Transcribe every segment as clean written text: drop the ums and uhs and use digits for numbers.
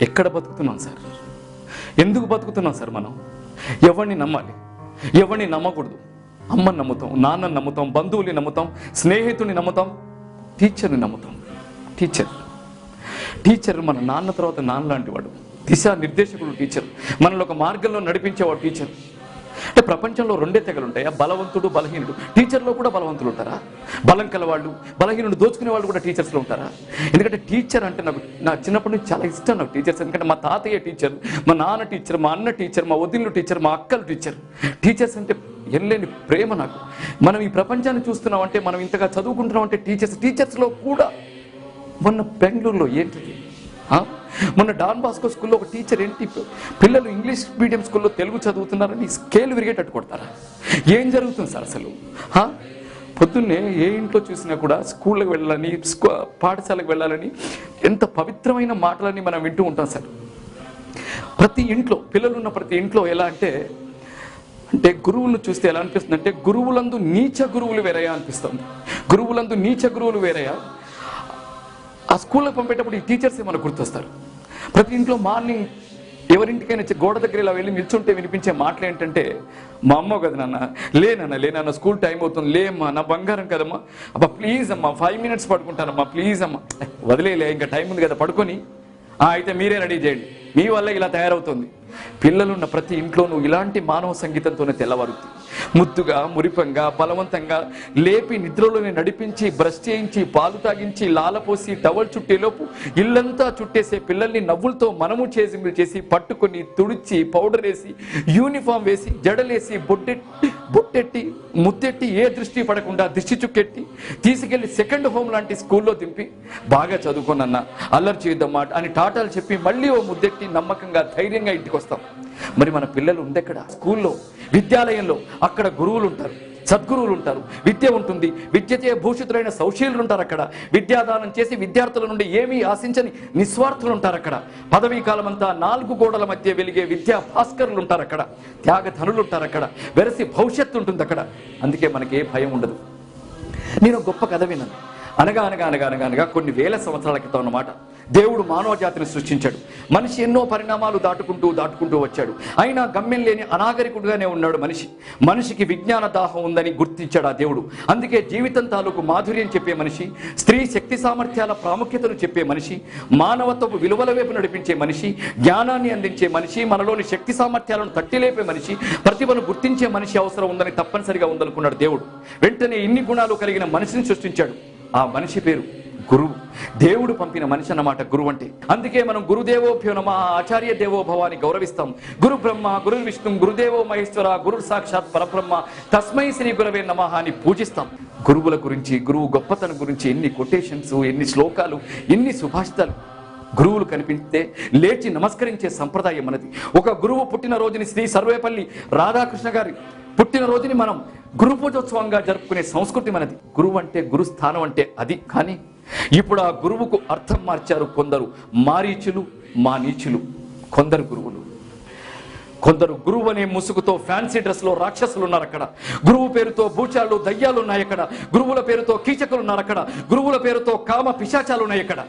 ఎక్కడ బతుకుతున్నాం సార్? ఎందుకు బతుకుతున్నాం సార్? మనం ఎవరిని నమ్మాలి, ఎవరిని నమ్మకూడదు? అమ్మని నమ్ముతాం, నాన్నని నమ్ముతాం, బంధువుని నమ్ముతాం, స్నేహితుని నమ్ముతాం, టీచర్ని నమ్ముతాం. టీచర్ మన నాన్న తర్వాత నాన్న లాంటి వాడు, దిశా నిర్దేశకుడు టీచర్, మనల్ని ఒక మార్గంలో నడిపించేవాడు టీచర్. అంటే ప్రపంచంలో రెండే తెగలు ఉంటాయా? బలవంతుడు, బలహీనుడు. టీచర్లో కూడా బలవంతులు ఉంటారా? బలం కలవాళ్ళు, బలహీనుడు దోచుకునే వాళ్ళు కూడా టీచర్స్లో ఉంటారా? ఎందుకంటే టీచర్ అంటే నా చిన్నప్పటి నుంచి చాలా ఇష్టం నాకు టీచర్స్. ఎందుకంటే మా తాతయ్య టీచర్, మా నాన్న టీచర్, మా అన్న టీచర్, మా వదిన్లు టీచర్, మా అక్కలు టీచర్. టీచర్స్ అంటే ఎనలేని ప్రేమ నాకు. మనం ఈ ప్రపంచాన్ని చూస్తున్నాం అంటే, మనం ఇంతగా చదువుకుంటున్నాం అంటే టీచర్స్లో కూడా. మొన్న బెంగళూరులో ఏంటిది, మొన్న డాన్ బాస్కో స్కూల్లో ఒక టీచర్ ఏంటి, పిల్లలు ఇంగ్లీష్ మీడియం స్కూల్లో తెలుగు చదువుతున్నారని స్కేల్ విరిగేటట్టు కొడతారా? ఏం జరుగుతుంది సార్ అసలు? పొద్దున్నే ఏ ఇంట్లో చూసినా కూడా స్కూళ్ళకి వెళ్ళాలని, పాఠశాలకు వెళ్ళాలని ఎంత పవిత్రమైన మాటలని మనం వింటూ ఉంటాం సార్. ప్రతి ఇంట్లో పిల్లలు ఉన్న ప్రతి ఇంట్లో ఎలా అంటే గురువులను చూస్తే ఎలా అనిపిస్తుంది అంటే, గురువులందు నీచ గురువులు వేరయా అనిపిస్తుంది. గురువులందు నీచ గురువులు వేరయా. ఆ స్కూల్కి పంపేటప్పుడు ఈ టీచర్స్ మనకు గుర్తొస్తారు. ప్రతి ఇంట్లో మార్నింగ్ ఎవరింటికైనా గోడ దగ్గర ఇలా వెళ్ళి నిల్చుంటే వినిపించే మాటలు ఏంటంటే, మా అమ్మ కదా నాన్న, లేనన్న స్కూల్ టైం అవుతుంది, లేమ్మా నా బంగారం కదమ్మా, అబ్బా ప్లీజ్ అమ్మా 5 minutes పడుకుంటానమ్మా, ప్లీజ్ అమ్మా, వదిలేలే ఇంకా టైం ఉంది కదా పడుకొని, అయితే మీరే రెడీ చేయండి, మీ వల్ల ఇలా తయారవుతుంది. పిల్లలున్న ప్రతి ఇంట్లోనూ ఇలాంటి మానవ సంగీతంతోనే తెల్లవారుతుంది. ముద్దుగా, మురిపంగా, బలవంతంగా లేపి నిద్రలోనే నడిపించి, బ్రష్ చేయించి, పాలు తాగించి, లాలపోసి, టవల్ చుట్టేలోపు ఇల్లంతా చుట్టేసే పిల్లల్ని నవ్వులతో మనము చేసి పట్టుకొని, తుడిచి, పౌడర్ వేసి, యూనిఫామ్ వేసి, జడలేసి, బొట్టెట్టి, ముద్దెట్టి, ఏ దృష్టి పడకుండా దిష్టి చుక్కెట్టి తీసుకెళ్లి సెకండ్ హోమ్ లాంటి స్కూల్లో దింపి, బాగా చదువుకోనన్నా, అల్లరి చేయొద్దమ్మా అని టాటాలు చెప్పి మళ్ళీ ఓ ముద్దెట్టి నమ్మకంగా, ధైర్యంగా ఇంటికి వస్తాం. మరి మన పిల్లలు ఉందెక్కడ? స్కూల్లో, విద్యాలయంలో. అక్కడ గురువులు ఉంటారు, సద్గురువులు ఉంటారు, విద్య ఉంటుంది, విద్యచే భూషితులైన సౌశీలులు ఉంటారు అక్కడ. విద్యాదానం చేసి విద్యార్థుల నుండి ఏమీ ఆశించని నిస్వార్థులు ఉంటారు అక్కడ. పదవీ కాలం అంతా 4 గోడల మధ్య వెలిగే విద్యా భాస్కరులు ఉంటారు అక్కడ. త్యాగధనులు ఉంటారు అక్కడ. వెరసి భవిష్యత్తు ఉంటుంది అక్కడ. అందుకే మనకి ఏ భయం ఉండదు. నేను గొప్ప కథ విన్నాను. అనగా కొన్ని వేల సంవత్సరాల క్రితం అన్నమాట. దేవుడు మానవ జాతిని సృష్టించాడు. మనిషి ఎన్నో పరిణామాలు దాటుకుంటూ వచ్చాడు. అయినా గమ్యం లేని అనాగరికుడుగానే ఉన్నాడు మనిషి. మనిషికి విజ్ఞాన దాహం ఉందని గుర్తించాడు ఆ దేవుడు. అందుకే జీవితం తాలూకు మాధుర్యం చెప్పే మనిషి, స్త్రీ శక్తి సామర్థ్యాల ప్రాముఖ్యతను చెప్పే మనిషి, మానవత్వపు విలువల వైపు నడిపించే మనిషి, జ్ఞానాన్ని అందించే మనిషి, మనలోని శక్తి సామర్థ్యాలను తట్టిలేపే మనిషి, ప్రతిభను గుర్తించే మనిషి అవసరం ఉందని తప్పనిసరిగా ఉందనుకున్నాడు దేవుడు. వెంటనే ఇన్ని గుణాలు కలిగిన మనిషిని సృష్టించాడు. ఆ మనిషి పేరు గురువు. దేవుడు పంపిన మనిషి అన్నమాట గురువు అంటే. అందుకే మనం గురుదేవోభ్యో నమః, ఆచార్య దేవో భవ అని గౌరవిస్తాం. గురు బ్రహ్మ, గురు విష్ణు, గురుదేవో మహేశ్వర, గురు సాక్షాత్ పరబ్రహ్మ, తస్మై శ్రీ గురవే నమః అని పూజిస్తాం. గురువుల గురించి, గురువు గొప్పతనం గురించి ఎన్ని కొటేషన్స్, ఎన్ని శ్లోకాలు, ఎన్ని సుభాషితాలు. గురువులు కనిపిస్తే లేచి నమస్కరించే సంప్రదాయం మనది. ఒక గురువు పుట్టినరోజుని శ్రీ సర్వేపల్లి రాధాకృష్ణ గారి పుట్టినరోజుని మనం గురు పూజోత్సవంగా జరుపుకునే సంస్కృతి మనది. గురువు అంటే, గురుస్థానం అంటే అది. కానీ ఇప్పుడు ఆ గురువుకు అర్థం మార్చారు కొందరు మారీచులు, మానీచులు. కొందరు గురువు అనే ముసుగుతో ఫ్యాన్సీ డ్రెస్ లో రాక్షసులు ఉన్నారు అక్కడ. గురువు పేరుతో భూచాలు, దయ్యాలు ఉన్నాయి అక్కడ. గురువుల పేరుతో కీచకులు ఉన్నారు అక్కడ. గురువుల పేరుతో కామ పిశాచాలు ఉన్నాయి అక్కడ.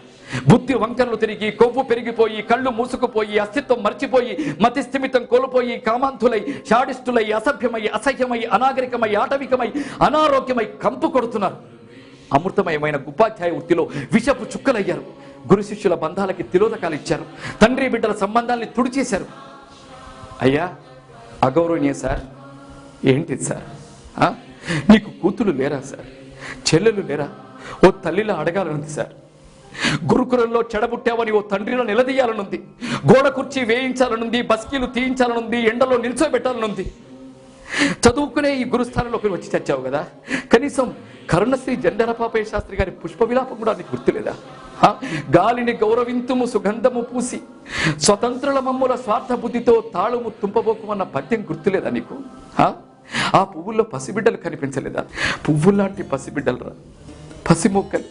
బుద్ధి వంకరలు తిరిగి, కొవ్వు పెరిగిపోయి, కళ్ళు మూసుకుపోయి, అస్తిత్వం మర్చిపోయి, మతిస్థిమితం కోల్పోయి, కామాంతులై, షాడిస్టులై, అసభ్యమై, అసహ్యమై, అనాగరికమై, ఆటవికమై, అనారోగ్యమై కంపు కొడుతున్నారు. అమృతమయమైన ఉపాధ్యాయ వృత్తిలో విషపు చుక్కలయ్యారు. గురు శిష్యుల బంధాలకి తిలోదకాలు ఇచ్చారు. తండ్రి బిడ్డల సంబంధాన్ని తుడిచేశారు. అయ్యా అగౌరవనీయ సార్, ఏంటిది సార్? నీకు కూతురు లేరా సార్? చెల్లెలు లేరా? ఓ తల్లిలా అడగాలనుంది సార్. గురుకులంలో చెడబుట్టావని ఓ తండ్రిలో నిలదీయాలనుంది. గోడ కుర్చీ వేయించాలనుంది. బస్కీలు తీయించాలనుంది. ఎండలో నిల్చోబెట్టాలనుంది. చదువుకునే ఈ గురుస్థానంలోకి వచ్చి చచ్చావు కదా, కనీసం కరుణశ్రీ జండరపాపయ్య శాస్త్రి గారి పుష్ప విలాపం కూడా నీకు గుర్తులేదా? గాలిని గౌరవింతుము సుగంధము పూసి, స్వతంత్రుల మమ్ముల స్వార్థ బుద్ధితో తాళము తుంపబోకుమన్న పద్యం గుర్తులేదా నీకు? ఆ పువ్వుల్లో పసిబిడ్డలు కనిపించలేదా? పువ్వులాంటి పసిబిడ్డలరా, పసిమొక్కలు,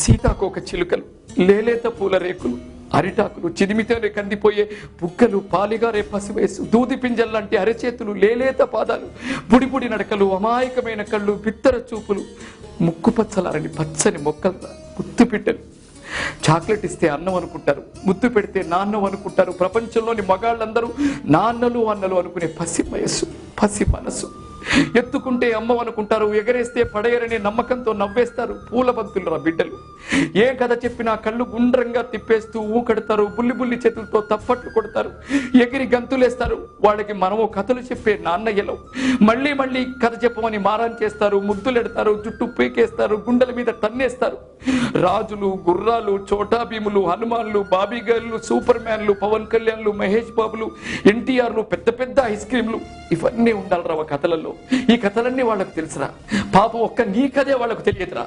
సీతాకోక చిలుకలు, లేలేత పూల రేకులు, అరిటాకులు, చిదిమితోనే కందిపోయే బుగ్గలు, పాలిగారే పసివయసు, దూది పింజల్లాంటి అరచేతులు, లేలేత పాదాలు, బుడిబుడి నడకలు, అమాయకమైన కళ్ళు, బిత్తర చూపులు, ముక్కు పచ్చలారని పచ్చని మొక్కల ముద్దు బిడ్డలు, చాక్లెట్ ఇస్తే అన్నం అనుకుంటారు, ముద్దు పెడితే నాన్నం అనుకుంటారు. ప్రపంచంలోని మగాళ్ళందరూ నాన్నలు అన్నలు అనుకునే పసి వయస్సు, పసి మనసు. ఎత్తుకుంటే అమ్మ అనుకుంటారు, ఎగరేస్తే పడేయరనే నమ్మకంతో నవ్వేస్తారు. పూల బంతులు బిడ్డలు. ఏ కథ చెప్పినా కళ్ళు గుండ్రంగా తిప్పేస్తూ ఊకడతారు, బుల్లి బుల్లి చేతులతో తప్పట్లు కొడతారు, ఎగిరి గంతులేస్తారు. వాళ్ళకి మనము కథలు చెప్పే నాన్నయ్యలో మళ్ళీ మళ్ళీ కథ చెప్పమని మారాన్ చేస్తారు, ముద్దులెడతారు, జుట్టు పీకేస్తారు, గుండెల మీద తన్నేస్తారు. రాజులు, గుర్రాలు, చోటా భీములు, హనుమాన్లు, బాబీగర్లు, సూపర్ మ్యాన్లు, పవన్ కళ్యాణ్లు, మహేష్ బాబులు, ఎన్టీఆర్లు, పెద్ద పెద్ద ఐస్ క్రీమ్లు, ఇవన్నీ ఉండాలి రా కథలలో. ఈ కథలన్నీ వాళ్ళకు తెలుసురా. పాపం ఒక్క నీ కథే వాళ్ళకు తెలియదురా.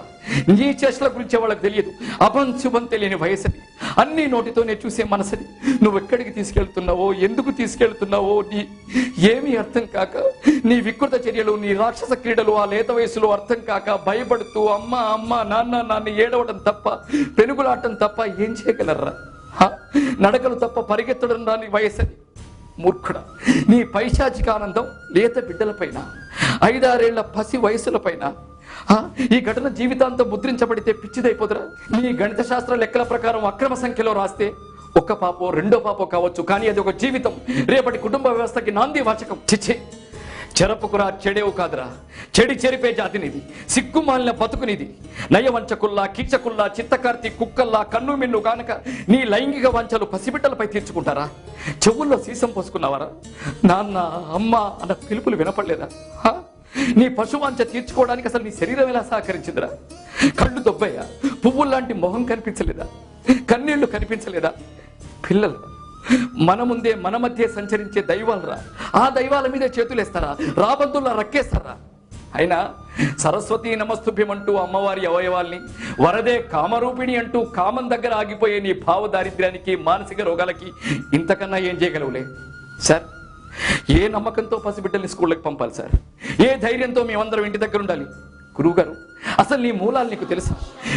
నీ చేష్టల గురించే వాళ్ళకు తెలియదు. అభంశుభం తెలియని వయసుని, అన్ని నోటితోనే చూసే మనసుని నువ్వు ఎక్కడికి తీసుకెళ్తున్నావో, ఎందుకు తీసుకెళ్తున్నావో ఏమీ అర్థం కాక, నీ వికృత చర్యలు, నీ రాక్షస క్రీడలు ఆ లేత వయసులో అర్థం కాక భయపడుతూ అమ్మ అమ్మ నాన్న నాన్న ఏడవడం తప్ప, పెనుగులాటం తప్ప ఏం చేయగలరా? నడకలు తప్ప పరిగెత్తడం రాని వయసుని. మూర్ఖుడా, నీ పైశాచిక ఆనందం లేత బిడ్డలపైన, 5-6 ఏళ్ల పసి వయసులపైన. ఈ ఘటన జీవితాంతం ముద్రించబడితే పిచ్చిదైపోదురా. నీ గణిత శాస్త్ర లెక్కల ప్రకారం అక్రమ సంఖ్యలో రాస్తే ఒక్క పాపో రెండో పాపో కావచ్చు, కానీ అది ఒక జీవితం, రేపటి కుటుంబ వ్యవస్థకి నాంది వాచకం. చిచ్చే, చెరపుకురా చెడేవు కాదురా, చెడి చెరిపే జాతినిది, సిగ్గుమాలిన బతుకునిది. నయవంచకుల్లా, కీచకుల్లా, చిత్తకార్తి కుక్కల్లా కన్ను మిన్ను కానక నీ లైంగిక వంచలు పసిబిడ్డలపై తీర్చుకుంటారా? చెవుల్లో సీసం పోసుకున్నావారా? నాన్న అమ్మ అన్న పిలుపులు వినపడలేదా? నీ పశువాంచ తీర్చుకోవడానికి అసలు నీ శరీరం ఎలా సహకరించిందిరా? కళ్ళు దొబ్బయ్యా, పువ్వుల్లాంటి మొహం కనిపించలేదా? కన్నీళ్లు కనిపించలేదా? పిల్లలు మన ముందే మన మధ్య సంచరించే దైవాలరా, ఆ దైవాల మీదే చేతులేస్తారా? రాబందుల్లా రక్కేస్తారా? అయినా సరస్వతి నమస్తుభ్యం అంటూ అమ్మవారి అవయవాల్ని, వరదే కామరూపిణి అంటూ కామం దగ్గర ఆగిపోయే నీ భావ దారిద్ర్యానికి, మానసిక రోగాలకి ఇంతకన్నా ఏం చేయగలవులే సార్? ఏ నమ్మకంతో పసిబిడ్డల్ని స్కూళ్ళకి పంపాలి సార్? ఏ ధైర్యంతో మేమందరం ఇంటి దగ్గర ఉండాలి? గురువుగారు, అసలు నీ మూలాలు నీకు తెలుసా?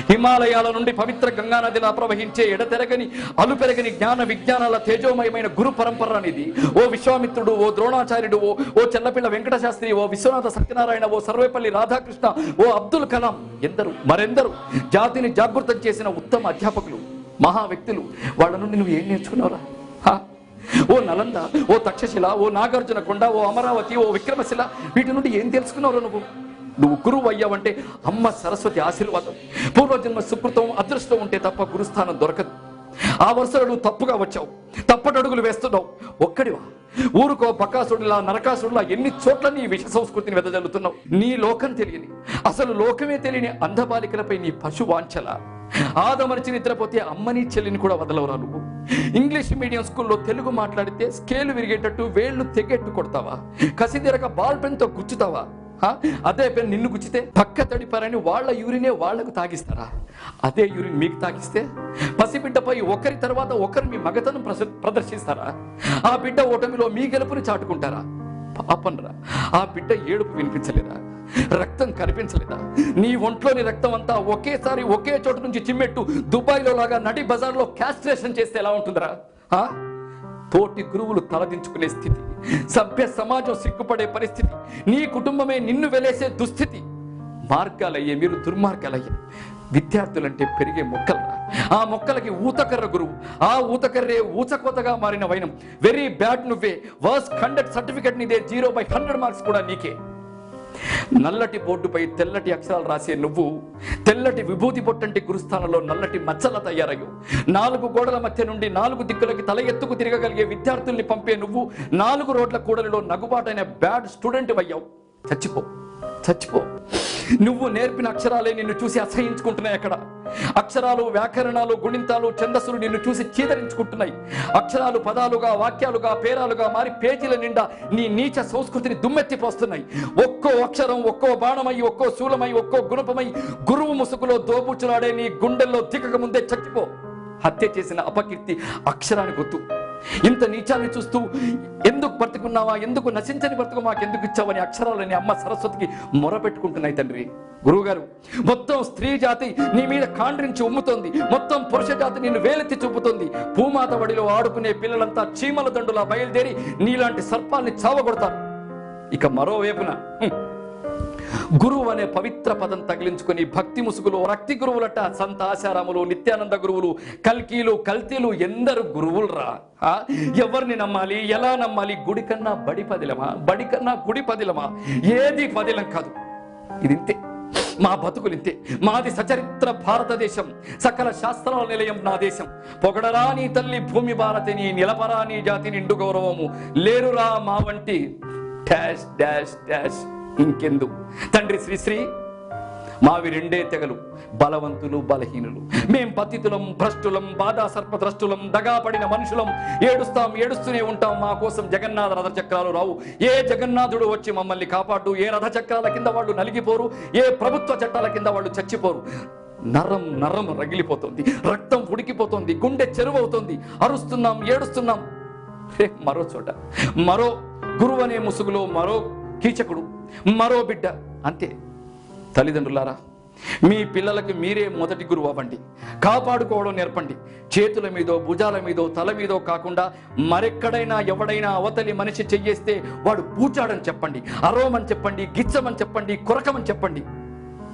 హిమాలయాల నుండి పవిత్ర గంగానదిలా ప్రవహించే ఎడతెరగని అలుపెరగని జ్ఞాన విజ్ఞానాల తేజోమయమైన గురు పరంపర అనేది. ఓ విశ్వామిత్రుడు, ఓ ద్రోణాచార్యుడు, ఓ చెల్లపిల్ల వెంకట శాస్త్రి, ఓ విశ్వనాథ సత్యనారాయణ, ఓ సర్వేపల్లి రాధాకృష్ణ, ఓ అబ్దుల్ కలాం, ఎందరు మరెందరు జాతిని జాగృతం చేసిన ఉత్తమ అధ్యాపకులు, మహా వ్యక్తులు. వాళ్ళ నుండి నువ్వు ఏం నేర్చుకున్నావురా? ఓ నలంద, ఓ తక్షశిల, ఓ నాగార్జున కొండ, ఓ అమరావతి, ఓ విక్రమశిల, వీటి నుండి ఏం తెలుసుకున్నావురా నువ్వు? నువ్వు గురువు అయ్యావంటే అమ్మ సరస్వతి ఆశీర్వాదం, పూర్వజన్మ సుకృతం, అదృష్టం ఉంటే తప్ప గురుస్థానం దొరకదు. ఆ వరుసలో నువ్వు తప్పుగా వచ్చావు, తప్పటడుగులు వేస్తున్నావు. ఒక్కడివా? ఊరుకో బకాసుడిలా, నరకాసుడిలా ఎన్ని చోట్ల నీ విష సంస్కృతిని వెదజల్లుతున్నావు. నీ లోకం తెలియని, అసలు లోకమే తెలియని అంధబాలికలపై నీ పశు వాంఛల. ఆదమరిచి నిద్రపోతే అమ్మని చెల్లిని కూడా వదలవరా నువ్వు? ఇంగ్లీష్ మీడియం స్కూల్లో తెలుగు మాట్లాడితే స్కేలు విరిగేటట్టు వేళ్లు తెగేట్టు కొడతావా? కసిదిరక బాల్ పెన్తో గుచ్చుతావా? అదే పెన్ నిన్ను గుచ్చితే పక్క తడిపారని వాళ్ళ యూరినే వాళ్లకు తాగిస్తారా? అదే యూరిన్ మీకు తాగిస్తే పసిబిడ్డపై ఒకరి తర్వాత ఒకరు మీ మగతనం ప్రదర్శిస్తారా? ఆ బిడ్డ ఓటమిలో మీ గెలుపుని చాటుకుంటారా? పాపనరా, ఆ బిడ్డ ఏడుపు వినిపించలేదా? రక్తం కనిపించలేదా? నీ ఒంట్లోని రక్తం అంతా ఒకేసారి ఒకే చోటు నుంచి చిమ్మెట్టు దుబాయ్లో లాగా నడి బజార్లో క్యాస్ట్రేషన్ చేస్తే ఎలా ఉంటుందిరా? తోటి గురువులు తలదించుకునే స్థితి, సభ్య సమాజం సిగ్గుపడే పరిస్థితి, నీ కుటుంబమే నిన్ను వెలేసే దుస్థితి. మార్గాలయ్యే మీరు దుర్మార్గాలయ్యే. విద్యార్థులంటే పెరిగే మొక్కలరా, ఆ మొక్కలకి ఊతకర్ర గురువు, ఆ ఊతకర్రే ఊచకోతగా మారిన వైనం. వెరీ బ్యాడ్ నువ్వే, వర్స్ కండక్ట్ సర్టిఫికెట్ నీదే, 0/100 మార్క్స్ కూడా నీకే. నల్లటి బోర్డుపై తెల్లటి అక్షరాలు రాసే నువ్వు తెల్లటి విభూతి పొట్టంటి గురుస్థానంలో నల్లటి మచ్చల తయారయ్యు. 4 గోడల మధ్య నుండి 4 దిక్కులకి తల ఎత్తుకు తిరగగలిగే విద్యార్థుల్ని పంపే నువ్వు 4 రోడ్ల కూడలిలో నగుబాటైన బ్యాడ్ స్టూడెంట్ అయ్యావు. చచ్చిపో, చచ్చిపో. నువ్వు నేర్పిన అక్షరాలే నిన్ను చూసి అసహించుకుంటున్నాయి. అక్కడ అక్షరాలు, వ్యాకరణాలు, గుణింతాలు, ఛందస్సులు నిన్ను చూసి చీదరించుకుంటున్నాయి. అక్షరాలు పదాలుగా, వాక్యాలుగా, పేరాలుగా మారి పేజీల నిండా నీ నీచ సంస్కృతిని దుమ్మెత్తిపోస్తున్నాయి. ఒక్కో అక్షరం ఒక్కో బాణమై, ఒక్కో శూలమై, ఒక్కో గుణపమై గురువు ముసుగులో దోబుచ్చులాడే నీ గుండెల్లో దిక్కక ముందే చచ్చిపో. హత్య చేసిన అపకీర్తి అక్షరానికి గుర్తు. ఇంత నీచాన్ని చూస్తూ ఎందుకు బ్రతుకున్నావా, ఎందుకు నశించని బ్రతుకు మాకెందుకు ఇచ్చావని అక్షరాలని అమ్మ సరస్వతికి మొరపెట్టుకుంటున్నాయి. తండ్రి గురువుగారు, మొత్తం స్త్రీ జాతి నీ మీద కాండ్రించి ఉమ్ముతోంది, మొత్తం పురుష జాతి నిన్ను వేలెత్తి చూపుతోంది. భూమాత వడిలో ఆడుకునే పిల్లలంతా చీమల దండులా బయలుదేరి నీలాంటి సర్పాల్ని చావగొడతారు. ఇక మరోవైపున గురువు అనే పవిత్ర పదం తగిలించుకొని భక్తి ముసుగులు రక్తి గురువులట సంత ఆశారాములు, నిత్యానంద గురువులు, కల్కీలు, కల్తీలు ఎందరు గురువులు రా. ఎవరిని నమ్మాలి, ఎలా నమ్మాలి? గుడి కన్నా బడి పదిలమా, బడి కన్నా గుడి పదిలమా? ఏది పదిలం కాదు. ఇది ఇంతే, మా బతుకులింతే. మాది సచరిత్ర భారతదేశం, సకల శాస్త్రాల నిలయం నా దేశం. పొగడరా నీ తల్లి భూమి భారతిని, నిలపరా నీ జాతి నిండు గౌరవము, లేరురా మా వంటి డాష్ డాష్ డాష్ ఇంకెందు. తండ్రి శ్రీశ్రీ మావి రెండే తెగలు, బలవంతులు బలహీనులు. మేం పతితులం, భ్రష్టులం, బాధా సర్పద్రష్టులం, దగాపడిన మనుషులం. ఏడుస్తాం, ఏడుస్తూనే ఉంటాం. మా కోసం జగన్నాథ రథచక్రాలు రావు. ఏ జగన్నాథుడు వచ్చి మమ్మల్ని కాపాడు. ఏ రథచక్రాల కింద వాళ్ళు నలిగిపోరు, ఏ ప్రభుత్వ చట్టాల కింద వాళ్ళు చచ్చిపోరు. నరం నరం రగిలిపోతుంది, రక్తం ఉడికిపోతుంది, గుండె చెరువవుతుంది. అరుస్తున్నాం, ఏడుస్తున్నాం. మరో చోట మరో గురువు అనే ముసుగులో మరో కీచకుడు, మరో బిడ్డ. అంతే. తల్లిదండ్రులారా, మీ పిల్లలకి మీరే మొదటి గురువు అవ్వండి. కాపాడుకోవడం నేర్పండి. చేతుల మీదో, భుజాల మీదో, తల మీదో కాకుండా మరెక్కడైనా ఎవడైనా అవతలి మనిషి చెయ్యేస్తే వాడు పూచాడని చెప్పండి, అరవమని చెప్పండి, గిచ్చమని చెప్పండి, కొరకమని చెప్పండి.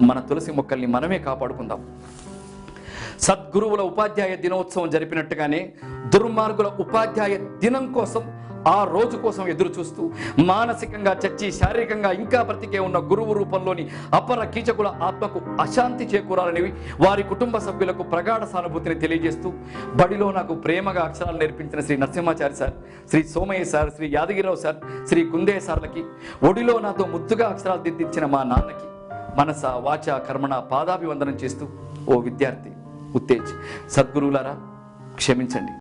మన తులసి మొక్కల్ని మనమే కాపాడుకుందాం. సద్గురువుల ఉపాధ్యాయ దినోత్సవం జరిపినట్టుగానే దుర్మార్గుల ఉపాధ్యాయ దినం కోసం, ఆ రోజు కోసం ఎదురు చూస్తూ మానసికంగా చచ్చి శారీరకంగా ఇంకా బ్రతికే ఉన్న గురువు రూపంలోని అపర కీచకుల ఆత్మకు అశాంతి చేకూరాలని వారి కుటుంబ సభ్యులకు ప్రగాఢ సానుభూతిని తెలియజేస్తూ, బడిలో నాకు ప్రేమగా అక్షరాలు నేర్పించిన Shri Narasimhachari sir, Shri Somaiah sir, Shri Yadagiri Rao sir, Shri Kunde సార్లకి, ఒడిలో నాతో ముద్దుగా అక్షరాలు దిద్దించిన మా నాన్నకి మనస వాచ కర్మణ పాదాభివందనం చేస్తూ, ఓ విద్యార్థి ఉత్తేజ్, సద్గురువులారా క్షమించండి.